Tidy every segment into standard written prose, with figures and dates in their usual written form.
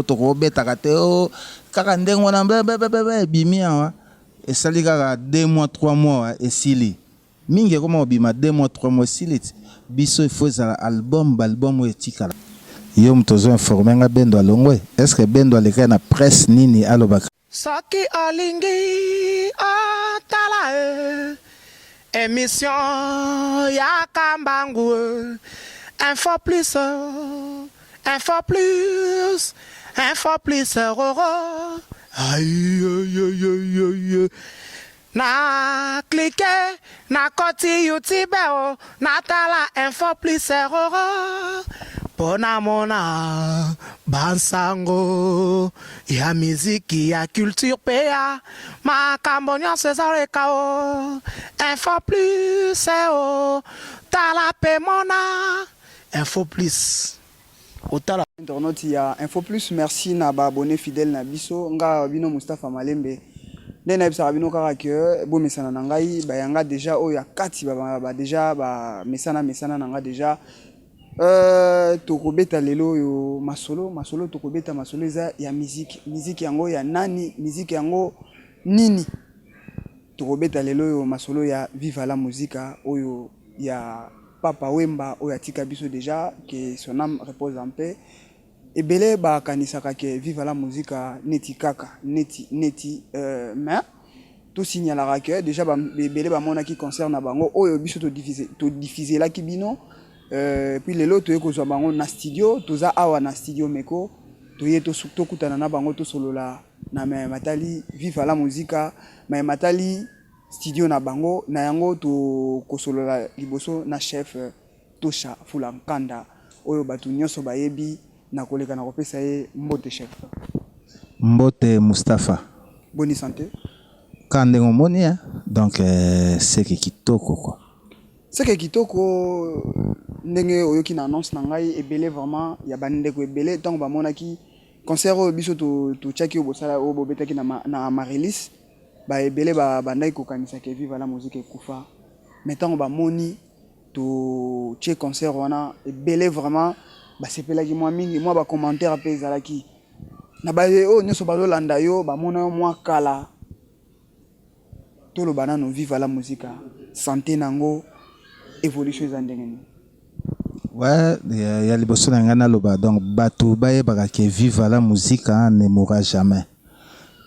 potoko beta kateo kaka ndengo na bimia et sali kaka 2 mois 3 mois et sili mingi comment bima 2 mois 3 mois sili biso il faut un album etikala yo mtozo informer nga bendo alongwe est-ce que bendo aleka na presse nini alobaka Saki alingi atala émission ya kambangu info plus aïe aïe aïe aïe na cliquer na koti YouTube na tala info plus pona mona bansango ya miziki ya culture pea makambo nyonso ezaleka info plus tala pe mona info plus otala internaute ya info plus merci na ba abonné fidèle na biso nga bino Moustapha Malembe ndena bisaka bino kaka ke bo mesana na ngai ba yanga déjà oya kati ba déjà ba mesana na nga déjà tokobeta lelo yo masolo tokobeta masolo eza ya musique yango ya nani musique yango nini tokobeta lelo yo masolo ya viva la musica oyo ya Papa Wemba oyo atika biso déjà que son âme repose en paix ebele ba kanisaka ke viva la musica neti kaka neti mais tout signalera que déjà ba ebele ba mona qui concerne bango oyo biso to diffuser la kibino puis les lots toyekozwa bango na studio toza awa na studio meko toye to kutana na bango to solola na matali viva la musica matali studio na bango na yango to kosolola liboso na chef Tosha Fulankanda oyo batu nyonso bayebi na koleka na kopesa ye mbote chef mbote Moustapha bonne santé kande ngomoni donc c'est que kitoko quoi c'est que kitoko ndenge oyoki na annonce na ngai ebele vraiment ya bandeko ebele tant ba monaki concert o biso to chaki o bosala o bobetaki na Marilis ba ebele ba bandai ko kanisa ke viva la musique ekufa mais tant ba moni to che concert wana ebele vraiment ba sepelaki moi mingi moi ba commentaire pe ezalaki na ba o nyoso ba lolanda yo ba mona moi kala to lo banano viva la musique santé nango évolution ezandengeni. Ouais, il y a les bossons dans le bas. Donc, bateau, baye, que viva la musique ne mourra jamais.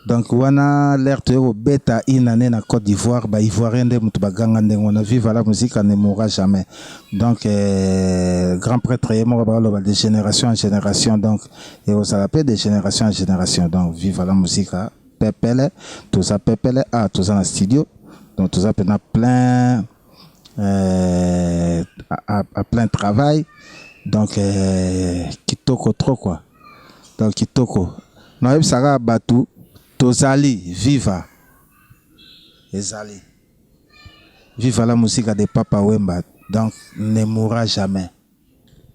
Donc, on a l'air de bêta in année na Côte d'Ivoire, bah, Ivoirien de Moutbaganga, on a viva la musique ne mourra jamais. Donc, grand prêtre est mort de génération en génération. Donc, et on s'appelle de génération en génération. Donc, viva la musique, pepele, tout ça pepele, tout ça dans le studio. Donc, tout ça plein. À plein travail donc kitoko trop quoi donc kitoko noyeb saka batu tozali viva ezali viva la musique de Papa Wemba donc ne mourra jamais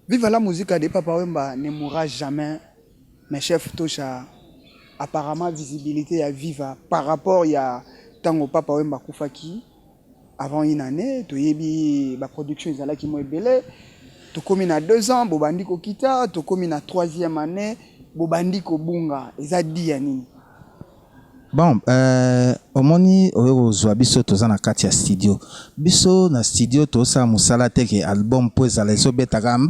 viva la musique de Papa Wemba ne mourra jamais mais chef Tosha apparemment visibilité à viva par rapport ya tango Papa Wemba kufaki avant une année, tu yebi la production ils allaient qui moi belé, tu commis na 2 ans, bobandi ko kita, tu commis na 3e année, bobandi ko bunga, ils a dit yani. Bon, omoni oyo zwa biso toza na kati ya studio. Biso na studio tosa musala teke album po ezala so betaka non.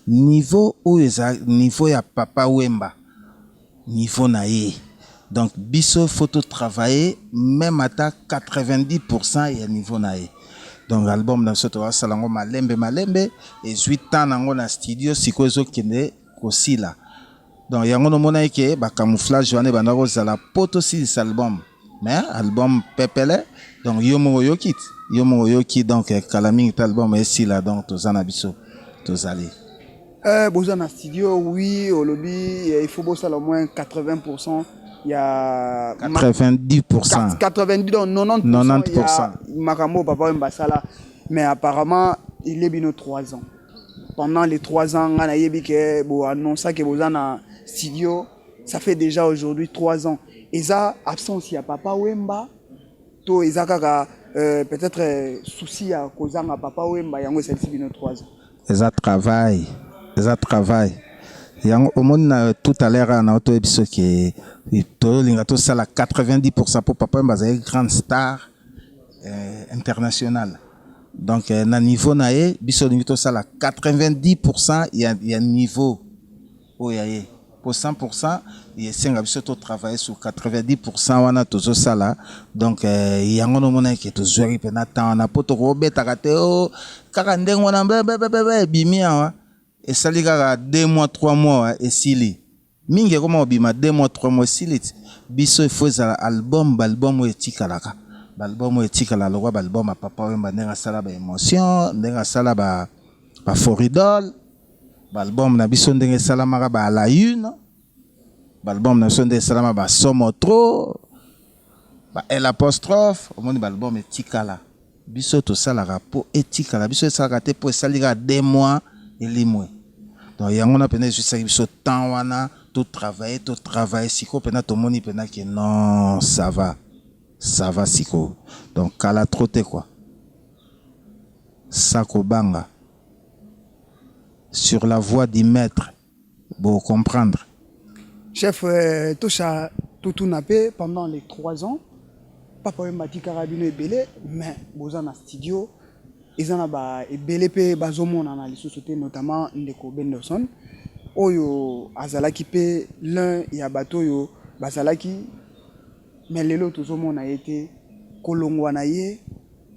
Niveau oyo eza niveau ya Papa Wemba. Niveau na ye. Donc, biso photo travailler même à 90% et niveau nae. Donc, album dans ce tour, salango malembe et 8 ans dans le studio, si quoi zo kende aussi là. Donc, yango no mona ke ba camouflage wane bandako za la poto si album. Mais album pepele donc yomo yoki donc kalaming album est si là donc tozana biso tozali. Boza na studio oui, au lobby il faut bosser au moins 80%. Il y a 90%. 90 donc 90%. Makambo Papa Wemba mais apparemment il est bien 3 ans. Pendant les 3 ans, on a annoncé que vous avez un studio. Ça fait déjà aujourd'hui 3 ans. Et ça, absence, il y a Papa Wemba. To ezaka peut-être souci à cause de Papa Wemba. Il y a 3 ans. Ça travaille. Au monde tout à l'heure on a auto ebiso que to linga to sala 90% pour papa mbaza grande star internationale. Donc na niveau na e biso linga to sala 90% il y a niveau oyaye. Pour 100%, il y a biso to travailler sur 90% wana tozo sala. Donc yango no mona ke to zori pena ta na poto ko beta kateo kaka ndengo na bebe bimia wa. Et ça li kaka 2 mois 3 mois et sili mingi koma obima 2 mois 3 mois sili biso faut za album etikalaka album etikala lokwa album a papa wemba ndenga sala ba émotion ndenga sala ba foridol album na biso ndenga sala maka ba la une album na biso ndenga sala ba somo trop ba l apostrophe omoni album etikala biso to sala rapo etikala biso sala te po salika 2 mois elimwe donc yango na pena juste biso temps wana tout travailler siko pena to moni pena que non ça va siko donc kala troté quoi sako banga sur la voie du maître pour comprendre chef tosha tout nape pendant les 3 ans papa m'a dit carabino ebele mais bozana studio ezana ba ebele pe bazomona na lisusu te notamment ndeko Benderson oyo azalaki pe l'un ya bato yo bazalaki mais lelo tozomona yete kolongwa na ye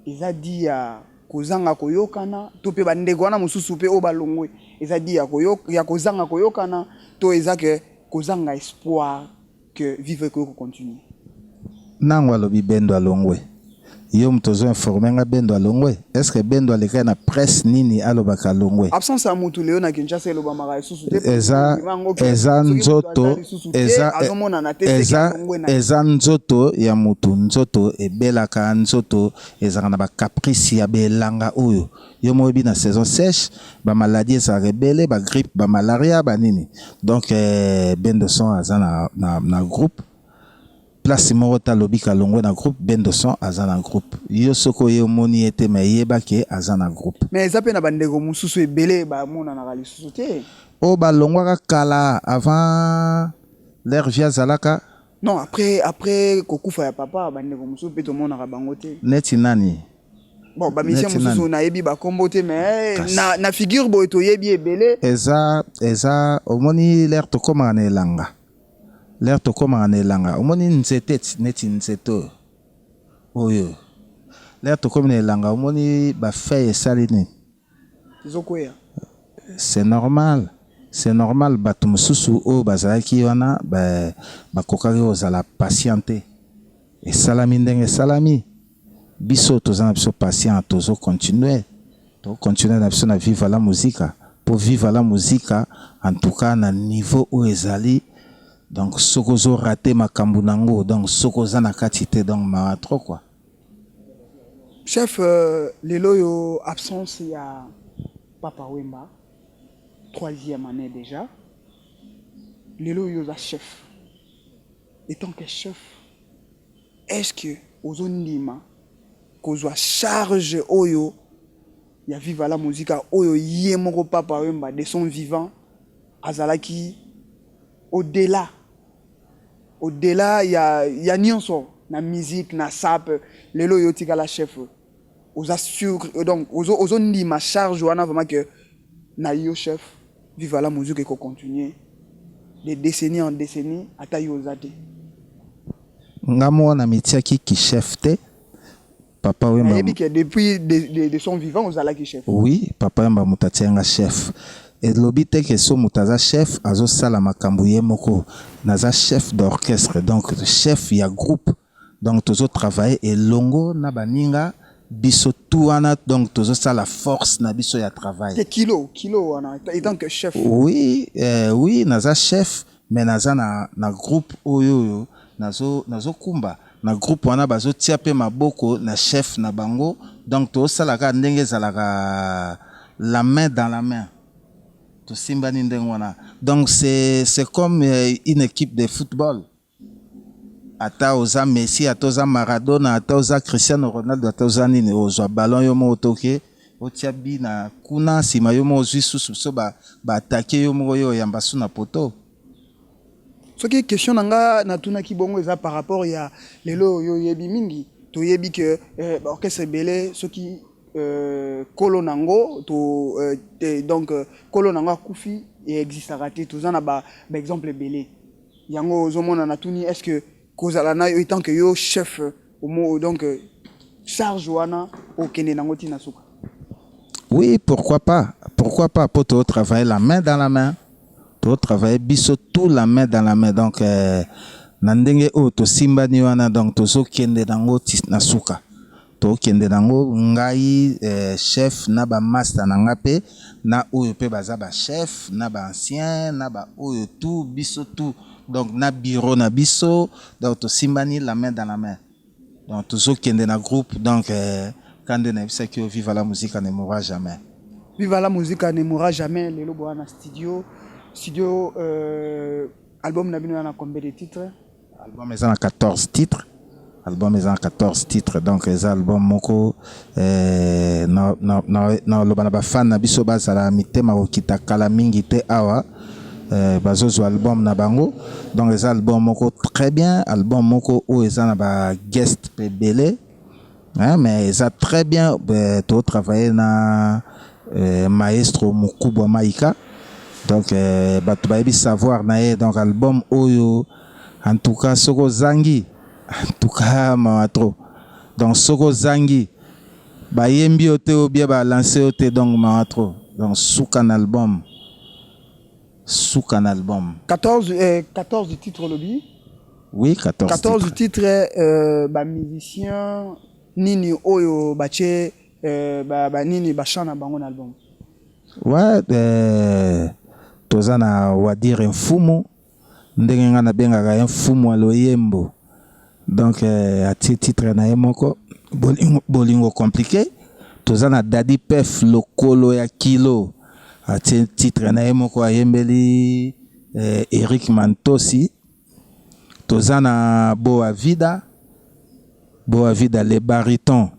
eza di ya kozanga koyokana to pe bandeko wana mususu pe o balongwe eza di ya kozanga koyokana to eza ke kozanga espoir que vivre ko continue nangwa lobi bendo alongwe yo mtozo informer nga bendo alongwe est-ce que bendo aleka na presse nini alobaka alongwe absence ya mutu leo na Kinshasa eloba maka susu te eza nzoto ya mutu nzoto ebelaka nzoto ezaka na ba caprice ya belanga oyo yo moyebi na saison sèche ba maladie ça rebelle ba grippe ba malaria ba nini donc bendo son aza na groupe place moko talobi kalongwe na groupe Benderson aza na groupe yo soko ye moni ete me yeba ke aza na groupe mais eza pe na bandeko mususu ebele ba mona na lisusu te o balongwa kala avant l'air via zalaka non après kokufa ya papa bandeko mususu pe to mona ka bango te neti nani bon ba mission mususu na yebi ba kombo te mais na figure boy to yebi ebele eza omoni l'air to koma na elanga l'air to koma na elanga omoni nzete neti nzeto oyo l'air to koma na elanga omoni ba feuille salini zokoya c'est normal bato mususu o bazalaki wana ba kokaki ozala patiente esalami ndenge esalami biso tozana biso patient tozo continuer na biso na vivre la musique pour vivre la musique en tout cas na niveau où ezali donc sokozo raté makambu nango donc sokoza na katite donc ma trop quoi chef lelo yo absence ya papa Wemba 3e année déjà lelo yo za chef étant que chef est-ce que ozondima kozwa charge oyo ya vivre la musique oyo yemoko papa Wemba de son vivant azalaki au-delà ya nyonso na musique na sap lelo yo tika la chef aux assure donc aux ndima charge wana vraiment que na yo chef vive la musique et qu'on continue de décennie en décennie ata yo zate ngamo na mitiaki ki chef te papa Wemba depuis de son vivant aux ala ki chef oui papa Wemba mutatianga chef et lobi te que so mutaza chef azo sala makambu ye moko naza chef d'orchestre donc chef ya groupe donc tozo travailler et longo na baninga biso tuana donc tozo sala force na biso ya travail kilo wana étant que chef oui naza chef mais naza na groupe oyo nazo kumba na groupe wana bazo tia pe maboko na chef na bango donc to sala ka ndenge zalaka la main dans la main. Donc c'est comme une équipe de football. Ata oza Messi, ata oza Maradona, ata oza Cristiano Ronaldo, ata oza nini oza ballon yo mo toke otiabi na kuna sima yo mo ozwi susu so ba attaquer yo moko yo yamba su na poto. Ce qui est question nanga na tuna ki bongo eza par rapport ya lelo yo yebi mingi to yebi que orchestre belé ce qui kolo nango to donc kolo nango akufi et existera te to zana ba exemple belé yango zomona na tuni est-ce que kozala na yo tant que yo chef au mot donc charge wana au kene nango tina suka. Oui, pourquoi pas pour te travailler la main dans la main. Travailler biso tout la main dans la main donc nandenge o to simbani wana donc to so kende nango na suka to kende nango ngai chef na ba master na ngape na oyo pe baza ba chef na ba ancien na ba oyo tout biso tout donc na bureau na biso donc to simbani la main dans la main donc to so kende na groupe donc quand de na bisa que viva la musique ne mourra jamais. Viva la musique ne mourra jamais. Lelo boana studio album na bino na combien de titres? Album est en 14 titres. Donc les albums moko na lobana ba fan na biso bazala mitema okita kala mingi te awa bazozo album na bango. Donc les albums moko très bien, album moko o eza na ba guest pe belé. Hein, mais ça très bien to travailler na maestro Mukubwa Maika. Donc bato bayebi savoir na donc album oyo en tout cas soko zangi en tout cas maatro donc soko zangi bayembi ote ou bien ba lancer ote donc maatro donc soukan album 14 titres lobby. Oui, 14 titres ba musicien nini oyo bache ba nini ba chana bango na album. Ouais, tozana wadire mfumu ndenge nga na bengaka mfumu aloyembo donc ati titre na yemoko bolingo compliqué tozana dadi pef lokolo ya kilo ati titre na yemoko ayembeli Eric Mantosi tozana Boa Vida le baryton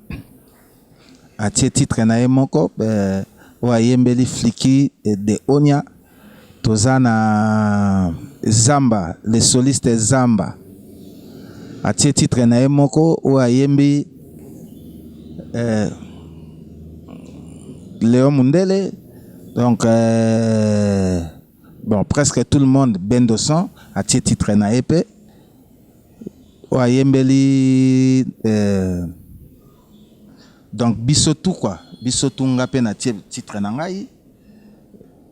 ati titre na yemoko ayembeli Fliki de Onia tozana Zamba le soliste Zamba atie titre na emoko o ayembi Léon Mundele donc bon presque tout le monde bendo son atie titre na épée o ayembeli donc bisotu quoi bisotu ngape na titre na ngai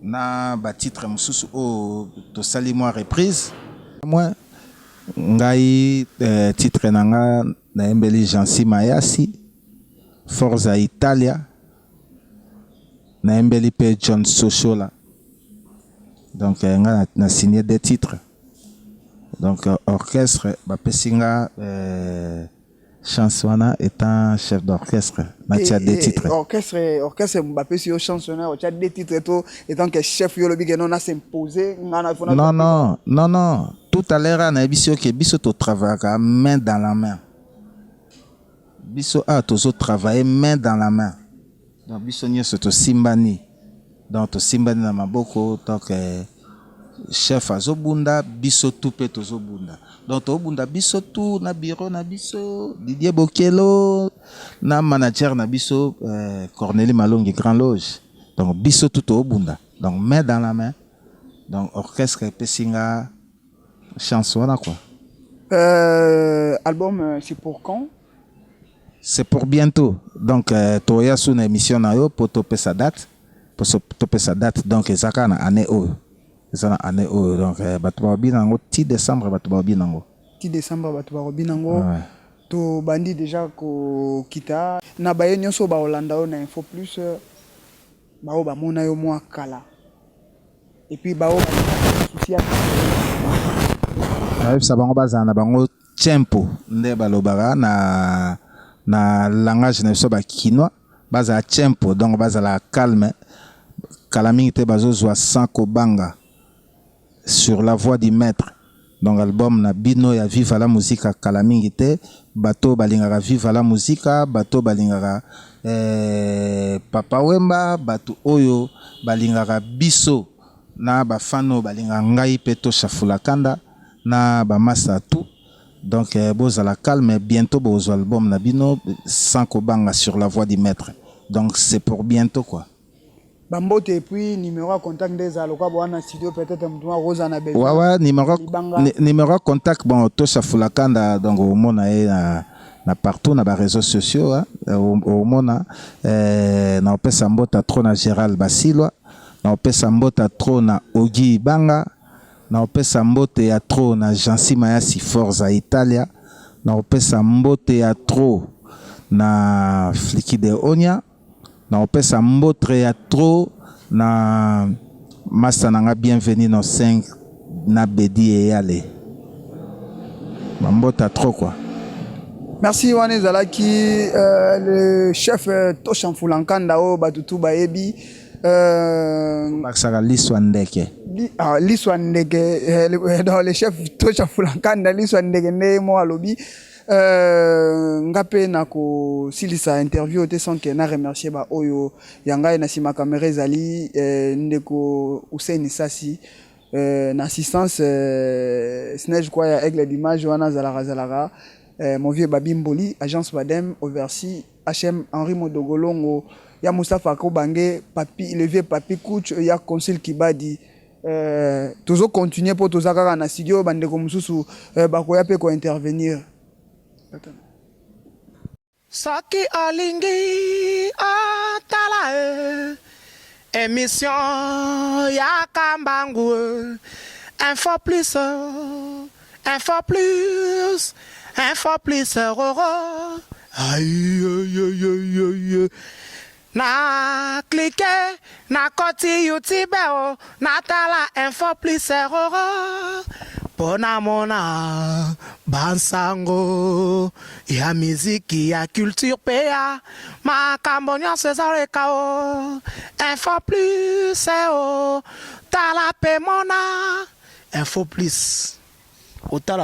na ba titre mususu o to sali moi reprise moi ngai titre nanga na embeli Jansi Mayasi Forza Italia na embeli pe John Sochola donc nga na signé des titres donc orchestre ba pesinga chansonneur étant chef d'orchestre Mathias des titres orchestre Mbappé sur chansonneur tu as des titres tout étant que chef yo lobi que non a s'imposer non tout à l'heure na biso que biso to travailler main dans la main biso a toujours travailler main dans la main donc biso nyoso to simbani donc to simbani na maboko donc chef azobunda biso tout pe tozobunda donc tobunda biso tout na bureau na biso Didier Bokelo na manager na biso Cornélie Malongi Grand Loge donc biso tout tobunda donc main dans la main donc orchestre pesinga chanson là quoi. Album c'est pour quand? C'est pour bientôt donc toya sous une émission na yo pour topé sa date donc ezaka na année o ça année o donc bato ba nango 10 décembre bato ba nango 10 décembre bato ba nango to bandi déjà ko kita na baye nyonso ba Holanda na info plus ba ba mona yo mwa kala et puis ba souci ça bango bazana bango tempo nde balobara na langage na so ba kinois baza tempo donc baza la calme kala mingi te bazo zwa sans kobanga sur la voix du maître donc album na bino ya viva la musique kala mingi te bato balingaka viva la musique bato balingaka Papa Wemba bato oyo balingaka biso na bafano balinga ngai pe Tosha Fulakanda na bamasa tout. Donc bozala calme, bientôt bozwa album na bino sans kobanga sur la voie du maître. Donc c'est pour bientôt quoi. Bambote et puis numéro de contact des aloka boana studio peut-être mtuma Rosa na besoin. Ouais numéro de contact bon Tosha Fulakanda donc au mona na partout na ba réseaux sociaux au mona na opesa mbota trop na Gérald Basilwa, na opesa mbota trop na Ogi Banga, na opesa mbote ya trop na Jansi Mayasi Forza Italia, na opesa mbote ya trop na Fliki de Onia, na opesa mbotre ya trop na Massa nanga bienvenue no 5 na Bedi et Yale. Mbota trop quoi. Merci Wane Zalaki, le chef Tosha Fulakanda o batutu baebi. Baksaka Liswandeke. Liswandeke, le chef Tosha Fulakanda, Liswandeke ne mo alobi. Ngape nako silisa interview te sans que na remercier ba oyo yanga na sima caméra zali ndeko Hussein Sassi na assistance Snedge quoi ya aigle d'image wana zalara mon vieux Babimboli agence Badem Oversi HM Henri Modogolongo ya Mustafa Kobange papi le vieux papi coach ya Consul Kibadi toujours continuer pour tous akaka na studio bandeko mususu bakoya pe ko intervenir. Soki olingi otala émission ya Kambangu info plus roro aïe na cliquer na koti YouTube na tala info plus roro pona mona bansango ya miziki ya culture pea makambo nyonso ezaleka o info plus o tala pe mona info plus otala